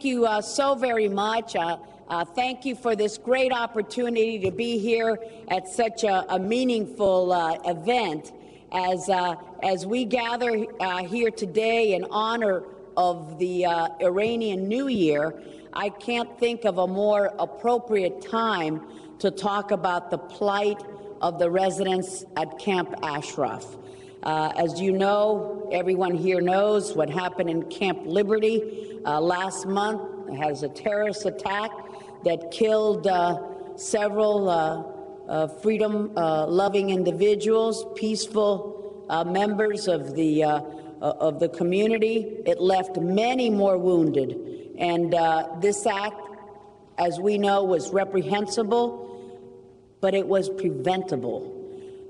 thank you so very much. Thank you for this great opportunity to be here at such a meaningful event as we gather here today in honor of the Iranian New Year. I can't think of a more appropriate time to talk about the plight of the residents at Camp Ashraf. As you know, everyone here knows what happened in Camp Liberty last month. It has a terrorist attack that killed several freedom-loving individuals, peaceful members of the community. It left many more wounded. And this act, as we know, was reprehensible, but it was preventable.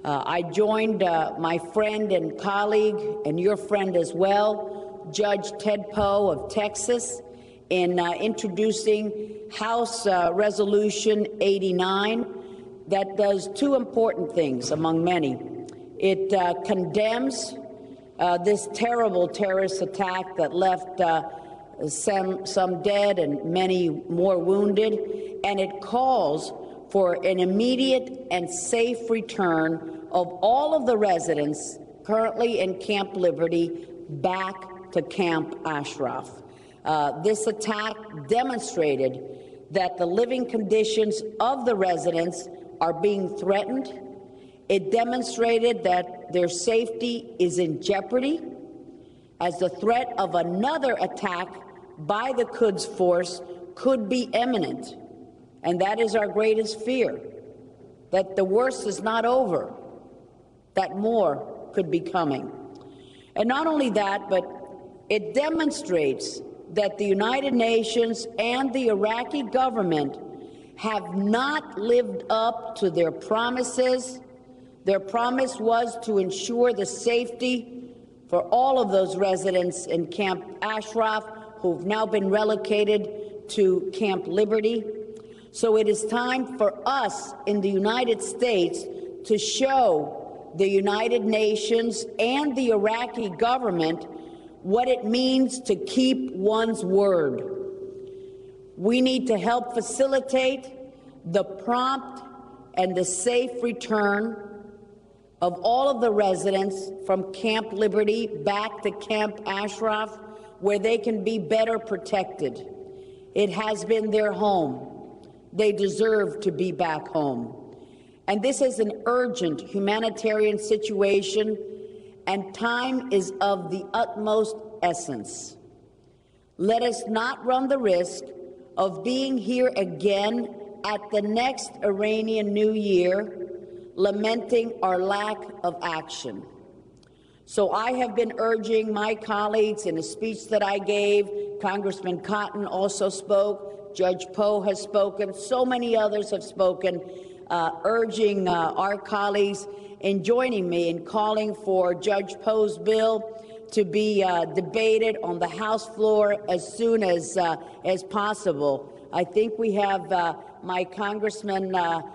I joined my friend and colleague, and your friend as well, Judge Ted Poe of Texas, in introducing House Resolution 89 that does two important things, among many. It condemns this terrible terrorist attack that left some dead and many more wounded, and it calls for an immediate and safe return of all of the residents currently in Camp Liberty back to Camp Ashraf. This attack demonstrated that the living conditions of the residents are being threatened. It demonstrated that their safety is in jeopardy as the threat of another attack by the Quds force could be imminent. And that is our greatest fear, that the worst is not over, that more could be coming. And not only that, but it demonstrates that the United Nations and the Iraqi government have not lived up to their promises. Their promise was to ensure the safety for all of those residents in Camp Ashraf who've now been relocated to Camp Liberty. So it is time for us in the United States to show the United Nations and the Iraqi government what it means to keep one's word. We need to help facilitate the prompt and the safe return of all of the residents from Camp Liberty back to Camp Ashraf, where they can be better protected. It has been their home. They deserve to be back home. And this is an urgent humanitarian situation, and time is of the utmost essence. Let us not run the risk of being here again at the next Iranian New Year, lamenting our lack of action. So I have been urging my colleagues in a speech that I gave. Congressman Cotton also spoke. Judge Poe has spoken. So many others have spoken, urging our colleagues in joining me in calling for Judge Poe's bill to be debated on the House floor as soon as possible. I think we have my congressman,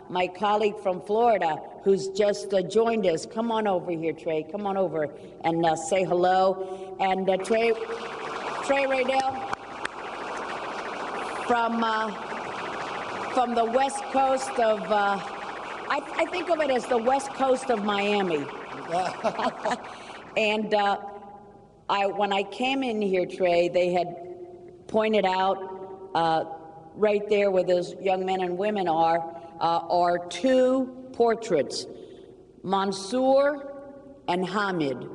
my colleague from Florida, who's just joined us. Come on over here, Trey. Come on over and say hello. And Trey Raydell from the west coast of, I think of it as the west coast of Miami. And when I came in here, Trey, they had pointed out right there where those young men and women are two portraits, Mansour and Hamid.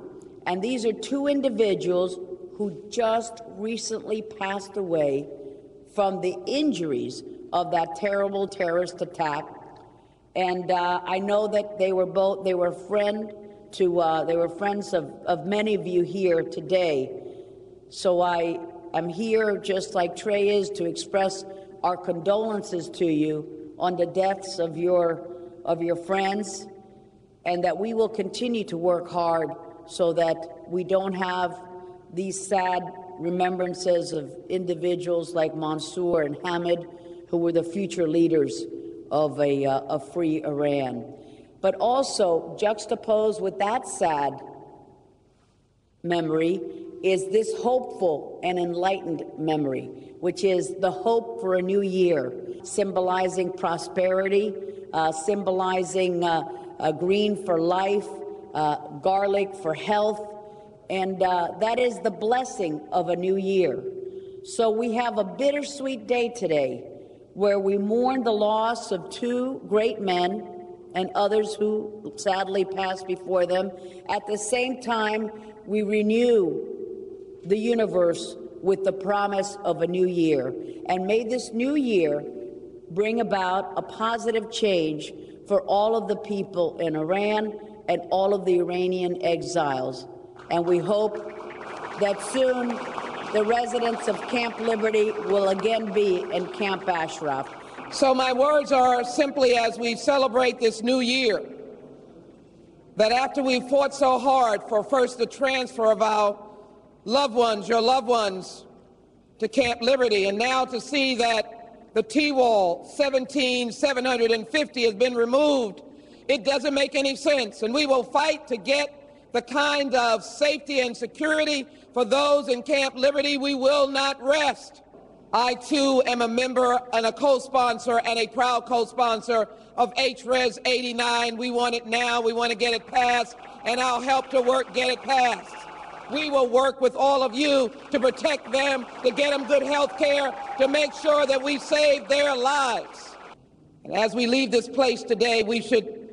And these are two individuals who just recently passed away from the injuries of that terrible terrorist attack. And I know that they were friends of many of you here today. So I am here, just like Trey is, to express our condolences to you on the deaths of your friends, and that we will continue to work hard so that we don't have these sad remembrances of individuals like Mansour and Hamid, who were the future leaders of a free Iran. But also, juxtaposed with that sad memory is this hopeful and enlightened memory, which is the hope for a new year, symbolizing prosperity, symbolizing green for life, garlic for health, and that is the blessing of a new year. So we have a bittersweet day today where we mourn the loss of two great men and others who sadly passed before them. At the same time, we renew the universe with the promise of a new year. And may this new year bring about a positive change for all of the people in Iran and all of the Iranian exiles. And we hope that soon the residents of Camp Liberty will again be in Camp Ashraf. So my words are simply, as we celebrate this new year, that after we fought so hard for first the transfer of our loved ones, your loved ones, to Camp Liberty, and now to see that the T-wall, 17,750, has been removed, it doesn't make any sense. And we will fight to get the kind of safety and security for those in Camp Liberty. We will not rest. I, too, am a member and a co-sponsor and a proud co-sponsor of HRES 89. We want it now. We want to get it passed, and I'll help to get it passed. We will work with all of you to protect them, to get them good health care, to make sure that we save their lives. And as we leave this place today, we should,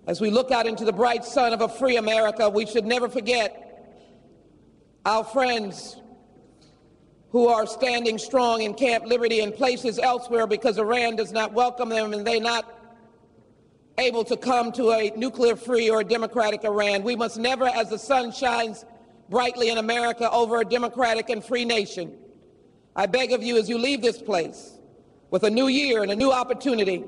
as we look out into the bright sun of a free America, we should never forget our friends who are standing strong in Camp Liberty and places elsewhere because Iran does not welcome them and they're not able to come to a nuclear-free or a democratic Iran. We must never, as the sun shines brightly in America over a democratic and free nation, I beg of you, as you leave this place with a new year and a new opportunity,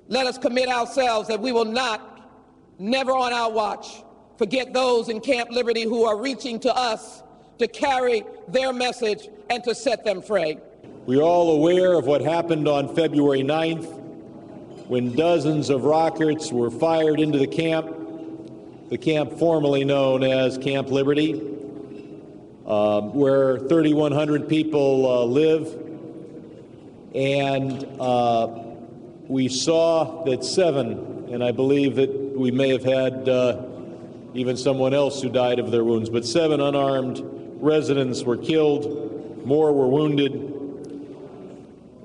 let us commit ourselves that we will not, never on our watch, forget those in Camp Liberty who are reaching to us to carry their message and to set them free. We're all aware of what happened on February 9th when dozens of rockets were fired into the camp formerly known as Camp Liberty, where 3,100 people live. And we saw that 7, and I believe that we may have had even someone else who died of their wounds, but 7 unarmed residents were killed, more were wounded.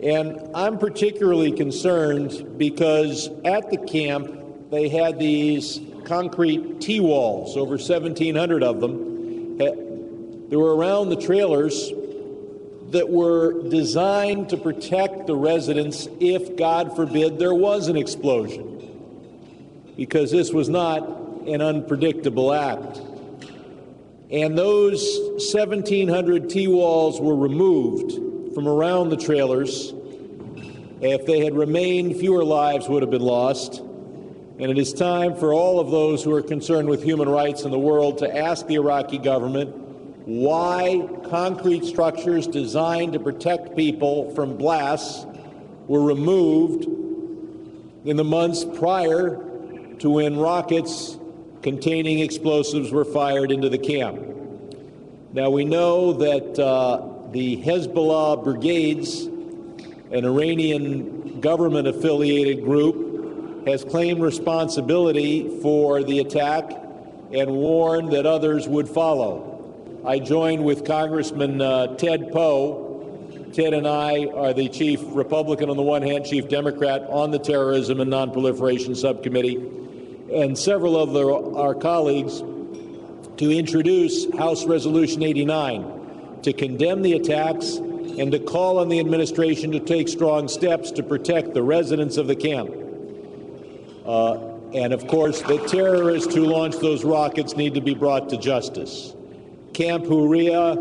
And I'm particularly concerned because at the camp they had these concrete T-walls, over 1,700 of them. They were around the trailers that were designed to protect the residents if, God forbid, there was an explosion, because this was not an unpredictable act. And those 1,700 T-walls were removed from around the trailers. If they had remained, fewer lives would have been lost. And it is time for all of those who are concerned with human rights in the world to ask the Iraqi government why concrete structures designed to protect people from blasts were removed in the months prior to when rockets containing explosives were fired into the camp. Now, we know that the Hezbollah brigades, an Iranian government-affiliated group, has claimed responsibility for the attack and warned that others would follow. I joined with Congressman Ted Poe. Ted and I are the chief Republican on the one hand, chief Democrat on the Terrorism and Nonproliferation Subcommittee, and several of our colleagues to introduce House Resolution 89 to condemn the attacks and to call on the administration to take strong steps to protect the residents of the camp. And, of course, the terrorists who launched those rockets need to be brought to justice. Camp Huria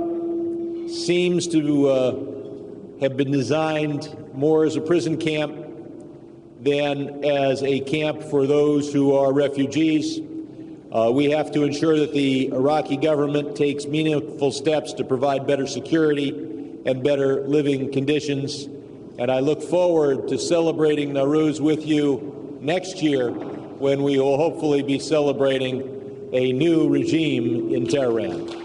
seems to have been designed more as a prison camp than as a camp for those who are refugees. We have to ensure that the Iraqi government takes meaningful steps to provide better security and better living conditions. And I look forward to celebrating Norouz with you next year when we will hopefully be celebrating a new regime in Tehran.